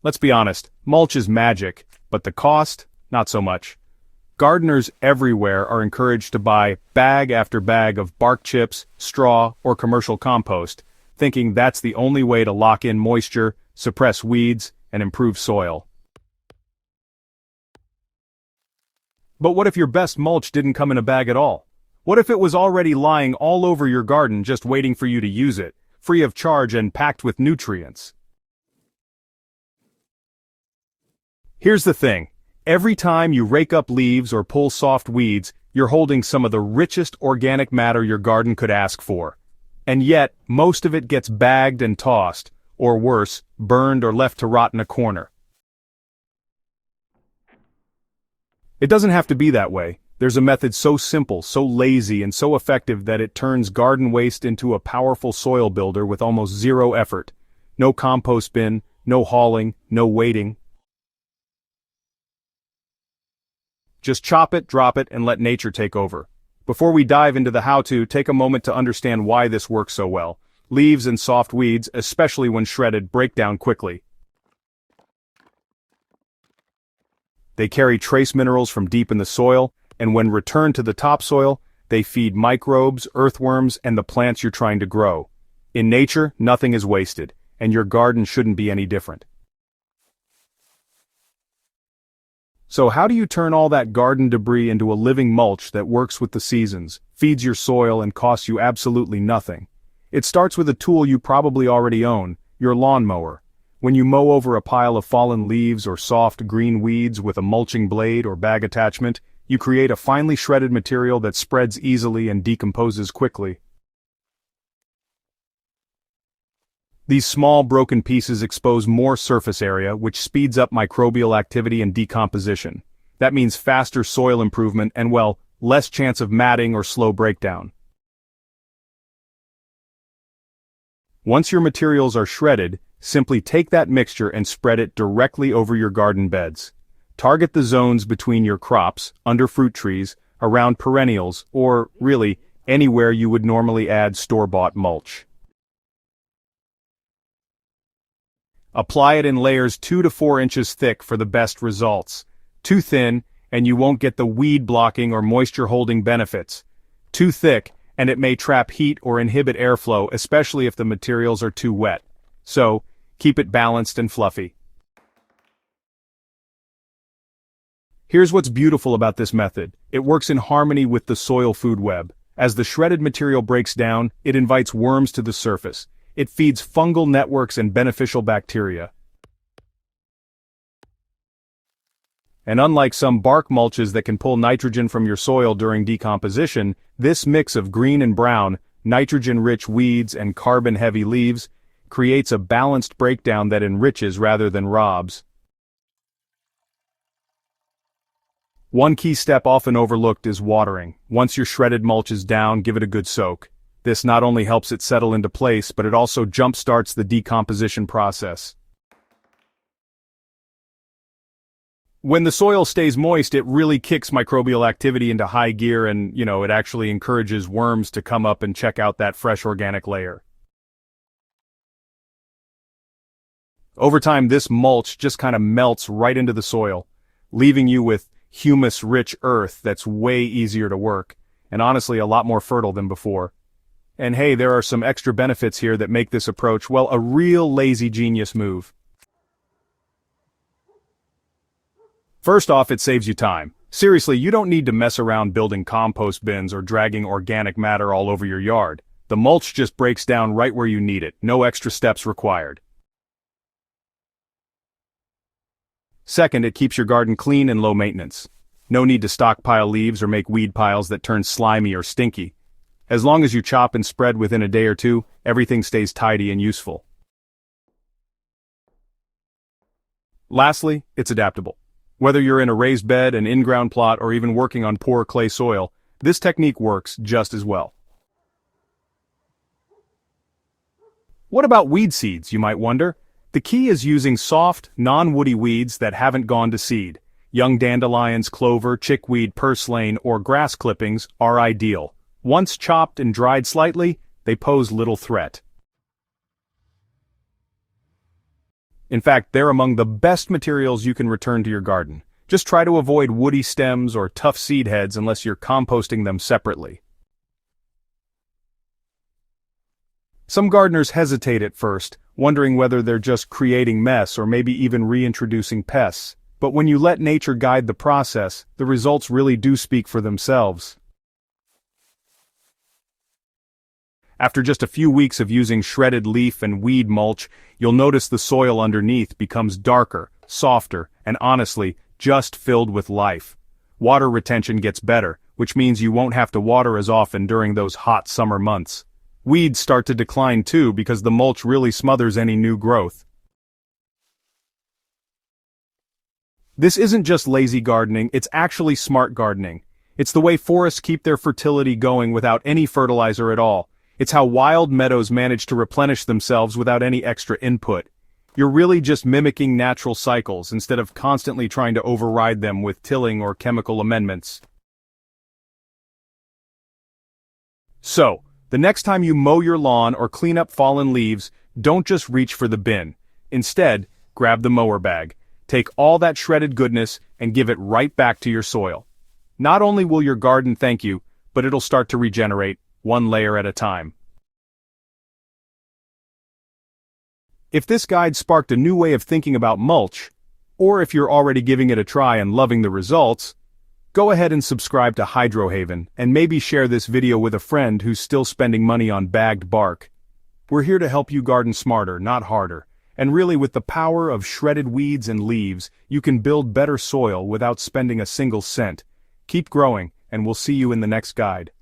Let's be honest, mulch is magic, but the cost, not so much. Gardeners everywhere are encouraged to buy bag after bag of bark chips, straw, or commercial compost, thinking that's the only way to lock in moisture, suppress weeds, and improve soil. But what if your best mulch didn't come in a bag at all? What if it was already lying all over your garden just waiting for you to use it, free of charge and packed with nutrients? Here's the thing. Every time you rake up leaves or pull soft weeds, you're holding some of the richest organic matter your garden could ask for. And yet, most of it gets bagged and tossed, or worse, burned or left to rot in a corner. It doesn't have to be that way. There's a method so simple, so lazy, and so effective that it turns garden waste into a powerful soil builder with almost zero effort. No compost bin, no hauling, no waiting. Just chop it, drop it, and let nature take over. Before we dive into the how-to, take a moment to understand why this works so well. Leaves and soft weeds, especially when shredded, break down quickly. They carry trace minerals from deep in the soil, and when returned to the topsoil, they feed microbes, earthworms, and the plants you're trying to grow. In nature, nothing is wasted, and your garden shouldn't be any different. So how do you turn all that garden debris into a living mulch that works with the seasons, feeds your soil, and costs you absolutely nothing? It starts with a tool you probably already own, your lawnmower. When you mow over a pile of fallen leaves or soft green weeds with a mulching blade or bag attachment, you create a finely shredded material that spreads easily and decomposes quickly. These small broken pieces expose more surface area, which speeds up microbial activity and decomposition. That means faster soil improvement and, well, less chance of matting or slow breakdown. Once your materials are shredded, simply take that mixture and spread it directly over your garden beds. Target the zones between your crops, under fruit trees, around perennials, or, really, anywhere you would normally add store-bought mulch. Apply it in layers 2 to 4 inches thick for the best results. Too thin, and you won't get the weed-blocking or moisture-holding benefits. Too thick, and it may trap heat or inhibit airflow, especially if the materials are too wet. So, keep it balanced and fluffy. Here's what's beautiful about this method. It works in harmony with the soil food web. As the shredded material breaks down, it invites worms to the surface. It feeds fungal networks and beneficial bacteria. And unlike some bark mulches that can pull nitrogen from your soil during decomposition, this mix of green and brown, nitrogen-rich weeds and carbon-heavy leaves creates a balanced breakdown that enriches rather than robs. One key step often overlooked is watering. Once your shredded mulch is down, give it a good soak. This not only helps it settle into place, but it also jump-starts the decomposition process. When the soil stays moist, it really kicks microbial activity into high gear and, it actually encourages worms to come up and check out that fresh organic layer. Over time, this mulch just kind of melts right into the soil, leaving you with humus-rich earth that's way easier to work, and honestly a lot more fertile than before. And hey, there are some extra benefits here that make this approach, well, a real lazy genius move. First off, it saves you time. Seriously, you don't need to mess around building compost bins or dragging organic matter all over your yard. The mulch just breaks down right where you need it, no extra steps required. Second, it keeps your garden clean and low maintenance. No need to stockpile leaves or make weed piles that turn slimy or stinky. As long as you chop and spread within a day or two, everything stays tidy and useful. Lastly, it's adaptable. Whether you're in a raised bed, an in-ground plot, or even working on poor clay soil, this technique works just as well. What about weed seeds, you might wonder? The key is using soft, non-woody weeds that haven't gone to seed. Young dandelions, clover, chickweed, purslane, or grass clippings are ideal. Once chopped and dried slightly, they pose little threat. In fact, they're among the best materials you can return to your garden. Just try to avoid woody stems or tough seed heads unless you're composting them separately. Some gardeners hesitate at first, wondering whether they're just creating mess or maybe even reintroducing pests. But when you let nature guide the process, the results really do speak for themselves. After just a few weeks of using shredded leaf and weed mulch, you'll notice the soil underneath becomes darker, softer, and honestly, just filled with life. Water retention gets better, which means you won't have to water as often during those hot summer months. Weeds start to decline too because the mulch really smothers any new growth. This isn't just lazy gardening, it's actually smart gardening. It's the way forests keep their fertility going without any fertilizer at all. It's how wild meadows manage to replenish themselves without any extra input. You're really just mimicking natural cycles instead of constantly trying to override them with tilling or chemical amendments. So, the next time you mow your lawn or clean up fallen leaves, don't just reach for the bin. Instead, grab the mower bag. Take all that shredded goodness and give it right back to your soil. Not only will your garden thank you, but it'll start to regenerate, one layer at a time. If this guide sparked a new way of thinking about mulch, or if you're already giving it a try and loving the results, go ahead and subscribe to Hydrohaven and maybe share this video with a friend who's still spending money on bagged bark. We're here to help you garden smarter, not harder. And really, with the power of shredded weeds and leaves, you can build better soil without spending a single cent. Keep growing, and we'll see you in the next guide.